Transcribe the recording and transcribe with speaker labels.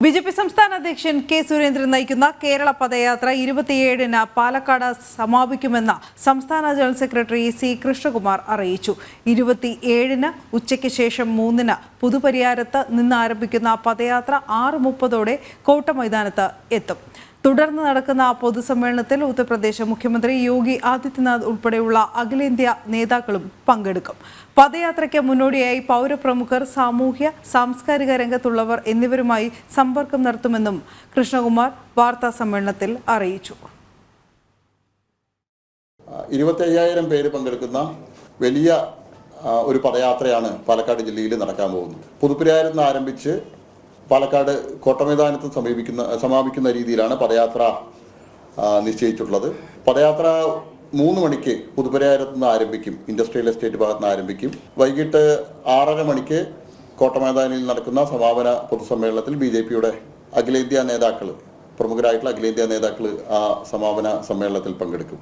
Speaker 1: BJP സംസ്ഥാന അധ്യക്ഷൻ K Surendran നയിക്കുന്ന കേരള പദയാത്ര 27-ന് പാലക്കാട് സമാപിക്കുമെന്ന് സംസ്ഥാന ജനറൽ സെക്രട്ടറി സി കൃഷ്ണകുമാർ അറിയിച്ചു. 27-ന് ഉച്ചയ്ക്ക് ശേഷം 3-ന് പുതുപരിയാരത്ത് നിന്ന് ആരംഭിക്കുന്ന പദയാത്ര 6:30-ഓടെ കോട്ടമൈതാനത്ത് എത്തും. തുടർന്ന് നടക്കുന്ന പൊതുസമ്മേളനത്തിൽ ഉത്തർപ്രദേശ് മുഖ്യമന്ത്രി യോഗി ആദിത്യനാഥ് ഉൾപ്പെടെയുള്ള അഖിലേന്ത്യാ നേതാക്കളും പങ്കെടുക്കും. പദയാത്രയ്ക്ക് മുന്നോടിയായി പൗരപ്രമുഖർ, സാമൂഹ്യ സാംസ്കാരിക രംഗത്തുള്ളവർ എന്നിവരുമായി സമ്പർക്കം നടത്തുമെന്നും കൃഷ്ണകുമാർ വാർത്താ സമ്മേളനത്തിൽ അറിയിച്ചു.
Speaker 2: 25,000 പേര് പങ്കെടുക്കുന്ന വലിയ ഒരു പദയാത്രയാണ് പാലക്കാട് ജില്ലയിൽ നടക്കാൻ പോകുന്നത്. പുതുപ്പരിയാരത്ത് നിന്ന് ആരംഭിച്ച് പാലക്കാട് കോട്ടമൈതാനത്ത് സമാപിക്കുന്ന രീതിയിലാണ് പദയാത്ര നിശ്ചയിച്ചിട്ടുള്ളത്. പദയാത്ര 3 മണിക്ക് പുതുപ്പരിയാരത്ത് നിന്ന് ആരംഭിക്കും, ഇൻഡസ്ട്രിയൽ എസ്റ്റേറ്റ് ഭാഗത്ത് നിന്ന് ആരംഭിക്കും. വൈകിട്ട് 6:30 മണിക്ക് കോട്ടമൈതാനിൽ നടക്കുന്ന സമാപന പൊതുസമ്മേളനത്തിൽ BJPയുടെ അഖിലേന്ത്യാ നേതാക്കൾ, പ്രമുഖരായിട്ടുള്ള അഖിലേന്ത്യാ നേതാക്കൾ ആ സമാപന സമ്മേളനത്തിൽ പങ്കെടുക്കും.